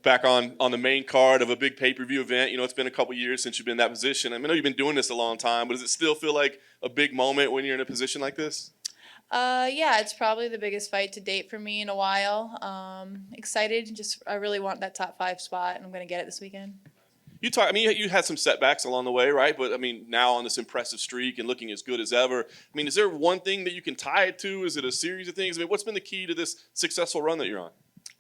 back on the main card of a big pay-per-view event. It's been a couple years since you've been in that position. I know you've been doing this a long time, but does it still feel like a big moment when you're in a position like this? Yeah, it's probably the biggest fight to date for me in a while. Excited, I really want that top 5 spot, and I'm going to get it this weekend. You had some setbacks along the way, right? But now on this impressive streak and looking as good as ever. Is there one thing that you can tie it to? Is it a series of things? What's been the key to this successful run that you're on?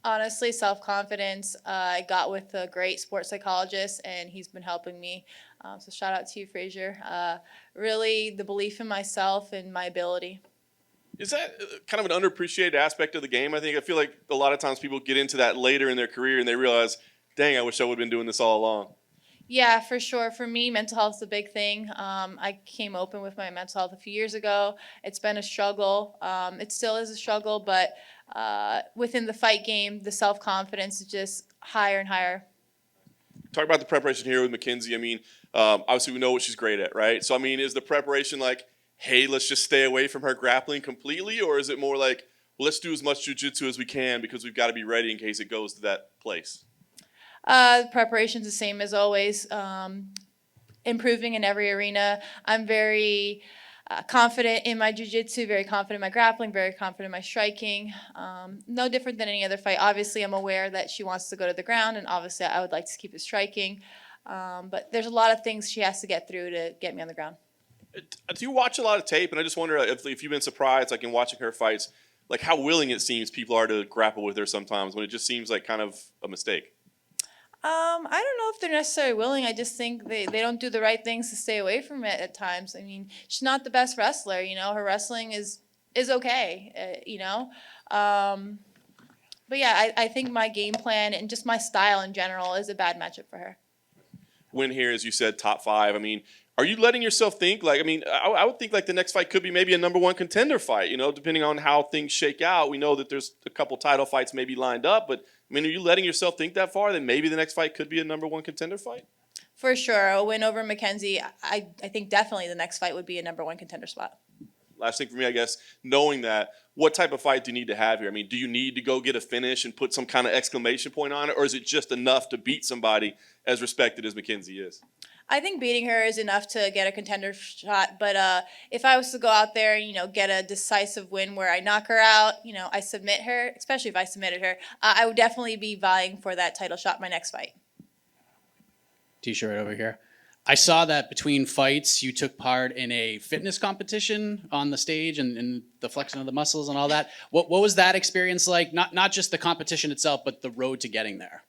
Honestly, self-confidence. I got with a great sports psychologist, and he's been helping me. So shout out to you, Frazier. Really, the belief in myself and my ability. Is that kind of an underappreciated aspect of the game? I feel like a lot of times people get into that later in their career and they realize, dang, I wish I would have been doing this all along. Yeah, for sure. For me, mental health is a big thing. I came open with my mental health a few years ago. It's been a struggle. It still is a struggle, but within the fight game, the self-confidence is just higher and higher. Talk about the preparation here with Mackenzie. Obviously we know what she's great at, right? So, is the preparation like, hey, let's just stay away from her grappling completely? Or is it more like, well, let's do as much jiu-jitsu as we can because we've got to be ready in case it goes to that place? Preparation's the same as always. Improving in every arena. I'm very confident in my jiu-jitsu, very confident in my grappling, very confident in my striking. No different than any other fight. Obviously, I'm aware that she wants to go to the ground, and obviously I would like to keep it striking. But there's a lot of things she has to get through to get me on the ground. Do you watch a lot of tape? And I just wonder if you've been surprised, like in watching her fights, like how willing it seems people are to grapple with her sometimes when it just seems like kind of a mistake. I don't know if they're necessarily willing. I just think they don't do the right things to stay away from it at times. She's not the best wrestler. Her wrestling is okay. But yeah, I think my game plan and just my style in general is a bad matchup for her. Win here, as you said, top 5. Are you letting yourself think like? I would think like the next fight could be maybe a number 1 contender fight. Depending on how things shake out. We know that there's a couple title fights maybe lined up, but are you letting yourself think that far that maybe the next fight could be a number 1 contender fight? For sure, a win over Mackenzie. I think definitely the next fight would be a number 1 contender spot. Last thing for me, I guess, knowing that, what type of fight do you need to have here? Do you need to go get a finish and put some kind of exclamation point on it, or is it just enough to beat somebody as respected as Mackenzie is? I think beating her is enough to get a contender shot, but if I was to go out there and, get a decisive win where I knock her out, I submit her, especially if I submitted her, I would definitely be vying for that title shot in my next fight. T-shirt right over here. I saw that between fights you took part in a fitness competition on the stage and the flexing of the muscles and all that. What was that experience like? Not just the competition itself, but the road to getting there.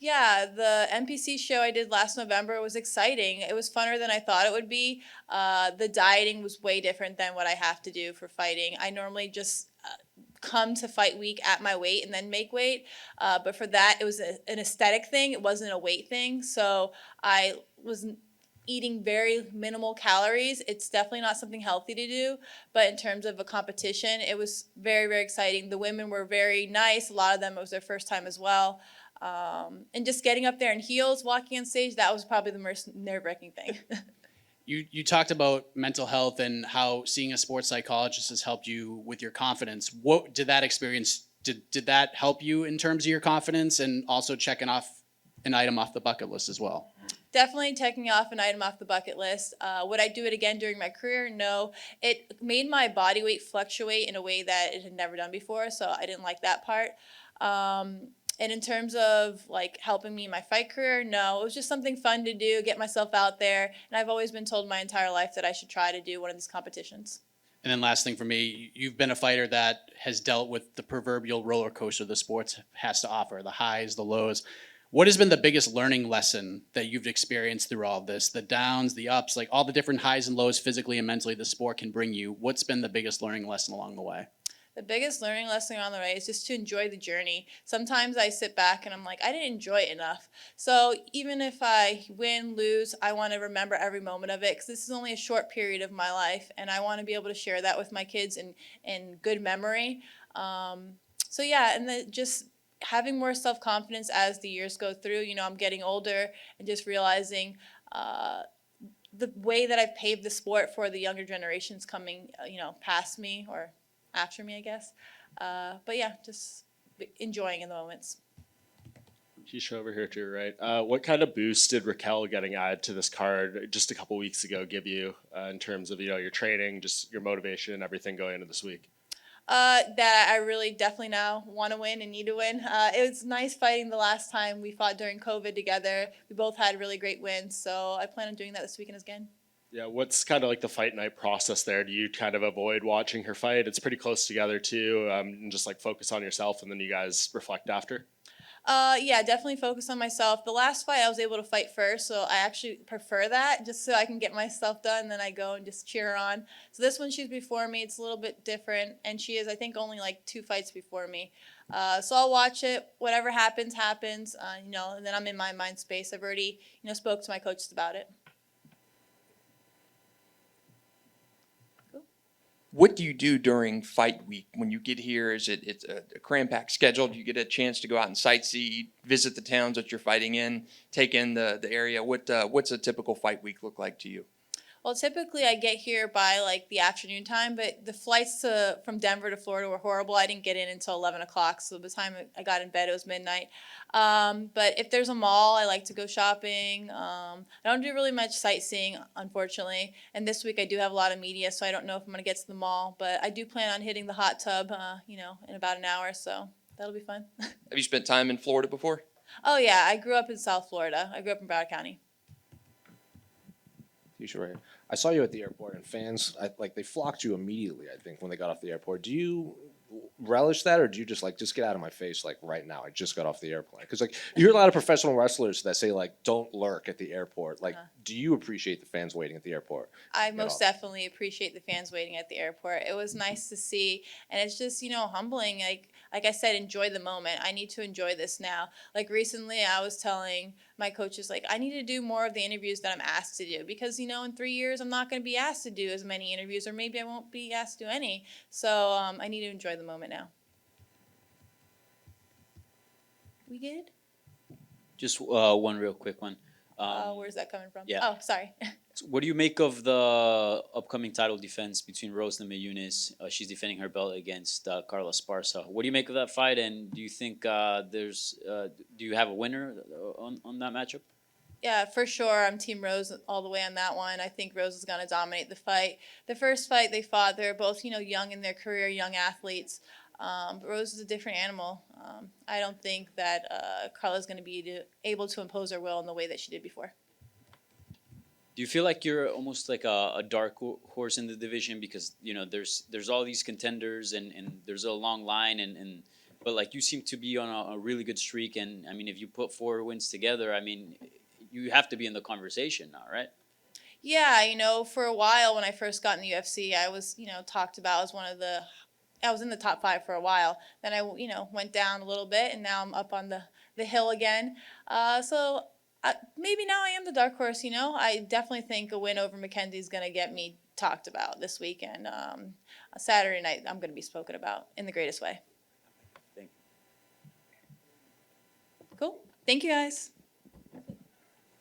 Yeah, the NPC show I did last November was exciting. It was funner than I thought it would be. The dieting was way different than what I have to do for fighting. I normally just come to fight week at my weight and then make weight. But for that, it was an aesthetic thing. It wasn't a weight thing. So I was eating very minimal calories. It's definitely not something healthy to do. But in terms of a competition, it was very, very exciting. The women were very nice. A lot of them, it was their first time as well. And just getting up there in heels, walking on stage, that was probably the most nerve-wracking thing. You talked about mental health and how seeing a sports psychologist has helped you with your confidence. What did that experience, did that help you in terms of your confidence and also checking off an item off the bucket list as well? Definitely checking off an item off the bucket list. Would I do it again during my career? No. It made my body weight fluctuate in a way that it had never done before, so I didn't like that part. And in terms of like helping me in my fight career, no. It was just something fun to do, get myself out there. And I've always been told my entire life that I should try to do one of these competitions. And then last thing for me, you've been a fighter that has dealt with the proverbial roller coaster the sports has to offer, the highs, the lows. What has been the biggest learning lesson that you've experienced through all of this? The downs, the ups, like all the different highs and lows physically and mentally the sport can bring you. What's been the biggest learning lesson along the way? The biggest learning lesson on the way is just to enjoy the journey. Sometimes I sit back and I'm like, I didn't enjoy it enough. So even if I win, lose, I want to remember every moment of it because this is only a short period of my life and I want to be able to share that with my kids in good memory. So yeah, and just having more self-confidence as the years go through. I'm getting older and just realizing the way that I've paved the sport for the younger generations coming, past me or after me, I guess. But yeah, just enjoying in the moments. Keisha over here to your right. What kind of boost did Raquel getting added to this card just a couple weeks ago give you in terms of your training, just your motivation, everything going into this week? That I really definitely now want to win and need to win. It was nice fighting the last time we fought during COVID together. We both had really great wins, so I plan on doing that this weekend again. Yeah, what's kind of like the fight night process there? Do you kind of avoid watching her fight? It's pretty close together too, and just like focus on yourself, and then you guys reflect after. Yeah, definitely focus on myself. The last fight I was able to fight first, so I actually prefer that just so I can get myself done. And then I go and just cheer her on. So this one, she's before me. It's a little bit different, and she is, I think, only like 2 fights before me. So I'll watch it. Whatever happens, happens. And then I'm in my mind space. I've already, spoke to my coaches about it. What do you do during fight week when you get here? Is it's a cram-packed schedule? Do you get a chance to go out and sightsee, visit the towns that you're fighting in, take in the area? What's a typical fight week look like to you? Well, typically I get here by like the afternoon time, but the flights from Denver to Florida were horrible. I didn't get in until 11 o'clock, so by the time I got in bed, it was midnight. But if there's a mall, I like to go shopping. I don't do really much sightseeing, unfortunately. And this week I do have a lot of media, so I don't know if I'm going to get to the mall. But I do plan on hitting the hot tub, in about an hour, so that'll be fun. Have you spent time in Florida before? Oh, yeah, I grew up in South Florida. I grew up in Broward County. Tecia, right here. I saw you at the airport, and fans, they flocked you immediately, I think, when they got off the airport. Do you relish that, or do you just get out of my face, right now? I just got off the airplane. Because, you hear a lot of professional wrestlers that say, don't lurk at the airport. Do you appreciate the fans waiting at the airport? I most definitely appreciate the fans waiting at the airport. It was nice to see, and it's just, humbling. Like I said, enjoy the moment. I need to enjoy this now. Like recently, I was telling my coaches, I need to do more of the interviews that I'm asked to do because, in 3 years, I'm not going to be asked to do as many interviews, or maybe I won't be asked to do any. So I need to enjoy the moment now. We good? Just one real quick one. Where's that coming from? yeah. Oh, sorry. What do you make of the upcoming title defense between Rose Namajunas? She's defending her belt against Carla Esparza. What do you make of that fight, and do you think do you have a winner on that matchup? Yeah, for sure. I'm Team Rose all the way on that one. I think Rose is going to dominate the fight. The first fight they fought, they're both, young in their career, young athletes. But Rose is a different animal. I don't think that Carla's going to be able to impose her will in the way that she did before. Do you feel like you're almost like a dark horse in the division because there's all these contenders and there's a long line but you seem to be on a really good streak, and I mean if you put 4 wins together, I mean you have to be in the conversation now, right? Yeah, for a while when I first got in the UFC, I was talked about as I was in the top 5 for a while. Then I went down a little bit, and now I'm up on the hill again. So maybe now I am the dark horse. I definitely think a win over Mackenzie is going to get me talked about this weekend. Saturday night, I'm going to be spoken about in the greatest way. Thank you. Cool. Thank you, guys.